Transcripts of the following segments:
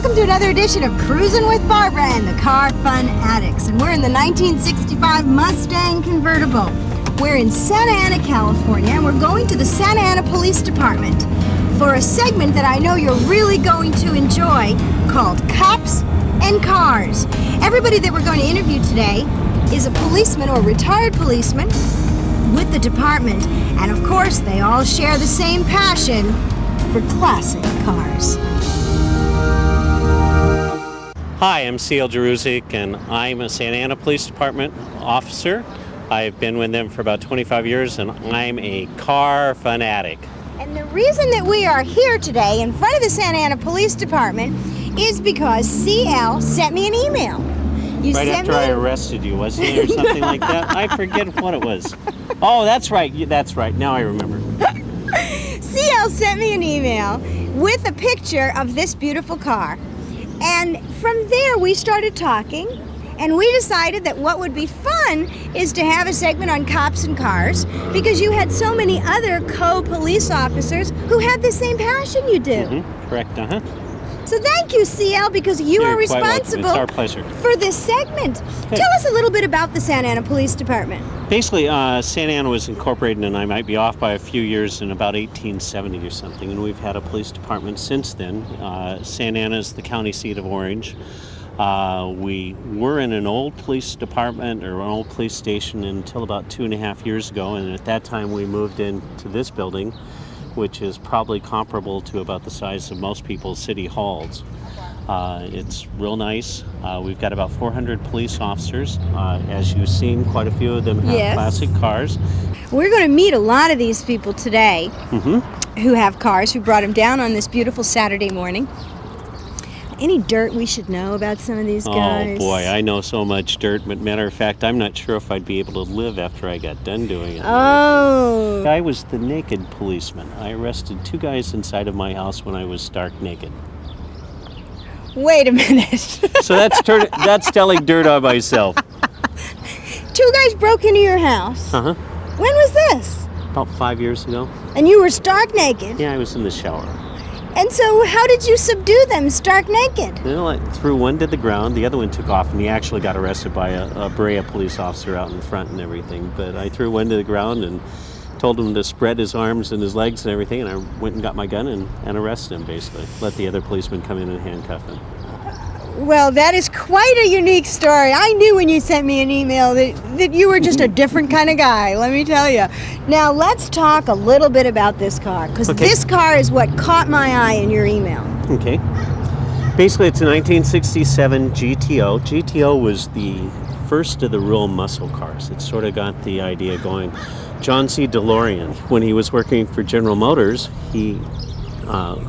welcome to another edition of Cruising with Barbara and the Car Fun Addicts. And we're in the 1965 Mustang convertible. We're in Santa Ana, California, and we're going to the Santa Ana Police Department for a segment that I know you're really going to enjoy called Cops and Cars. Everybody that we're going to interview today is a policeman or retired policeman with the department. And of course, they all share the same passion for classic cars. Hi, I'm CL Jarusek, and I'm a Santa Ana Police Department officer. I've been with them for about 25 years, and I'm a car fanatic. And the reason that we are here today in front of the Santa Ana Police Department is because CL sent me an email. Right after I arrested you, wasn't it, or something like that? I forget what it was. Oh, that's right. That's right. Now I remember. CL sent me an email with a picture of this beautiful car. And from there, we started talking, and we decided that what would be fun is to have a segment on cops and cars, because you had so many other co-police officers who had the same passion you do. Mm-hmm. Correct, So thank you, CL, because you are responsible it's our pleasure. for this segment. Hey. Tell us a little bit about the Santa Ana Police Department. Basically, Santa Ana was incorporated, and I might be off by a few years, in about 1870 or something, and we've had a police department since then. Santa Ana is the county seat of Orange. We were in an old police department or an old police station until about 2.5 years ago, and at that time we moved into this building, which is probably comparable to about the size of most people's city halls. It's real nice. We've got about 400 police officers. As you've seen, quite a few of them have classic cars. We're going to meet a lot of these people today who have cars, who brought them down on this beautiful Saturday morning. Any dirt we should know about some of these guys? Oh boy, I know so much dirt, but matter of fact, I'm not sure if I'd be able to live after I got done doing it. Oh. I was the naked policeman. I arrested 2 guys inside of my house when I was stark naked. Wait a minute. So that's telling dirt on myself. 2 guys broke into your house. Uh-huh. When was this? About 5 years ago. And you were stark naked? Yeah, I was in the shower. And so how did you subdue them stark naked? Well, I threw one to the ground, the other one took off, and he actually got arrested by a Brea police officer out in front and everything. But I threw one to the ground and told him to spread his arms and his legs and everything, and I went and got my gun and arrested him, basically. Let the other policeman come in and handcuff him. Well, that is quite a unique story. I knew when you sent me an email that you were just a different kind of guy, let me tell you. Now, let's talk a little bit about this car, because this car is what caught my eye in your email. Okay. Basically, it's a 1967 GTO. GTO was the first of the real muscle cars. It sort of got the idea going. John C. DeLorean, when he was working for General Motors,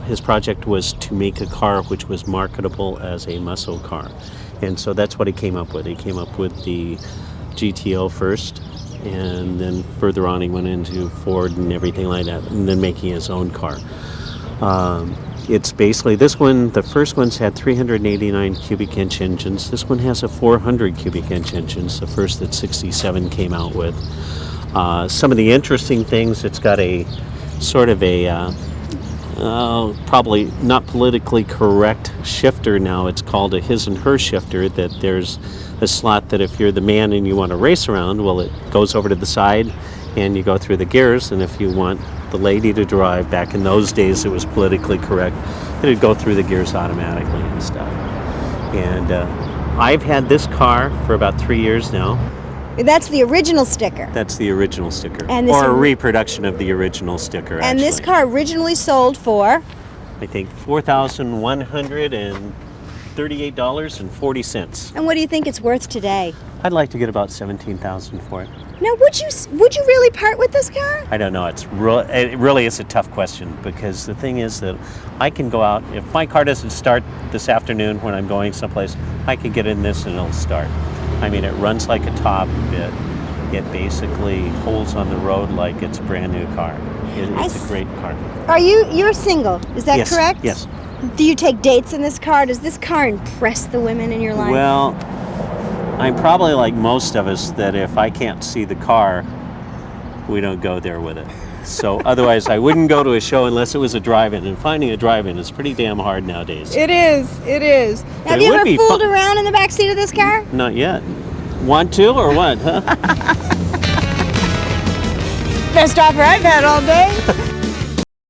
his project was to make a car which was marketable as a muscle car. And so that's what he came up with. He came up with the GTO first, and then further on he went into Ford and everything like that, and then making his own car. It's basically, this one, the first one's had 389 cubic inch engines. This one has a 400 cubic inch engines, the first that 67 came out with. Some of the interesting things, it's got a sort of a probably not politically correct shifter now. It's called a his and her shifter, that there's a slot that if you're the man and you want to race around, well, it goes over to the side and you go through the gears, and if you want the lady to drive, back in those days it was politically correct, it'd go through the gears automatically and stuff. And I've had this car for about 3 years now. That's the original sticker. That's the original sticker, and or a reproduction of the original sticker, and this car originally sold for? I think $4,138.40. And what do you think it's worth today? I'd like to get about $17,000 for it. Now, would you really part with this car? I don't know. It really is a tough question, because the thing is that I can go out, if my car doesn't start this afternoon when I'm going someplace, I can get in this and it'll start. I mean, it runs like a top. It basically holds on the road like it's a brand new car. It's a great car. You're single, is that correct? Yes. Do you take dates in this car? Does this car impress the women in your life? Well, I'm probably like most of us, that if I can't see the car, we don't go there with it. So otherwise, I wouldn't go to a show unless it was a drive-in. And finding a drive-in is pretty damn hard nowadays. It is. It is. Have it you would ever be fooled fun- around in the back seat of this car? Not yet. Want to or what? Huh? Best offer I've had all day.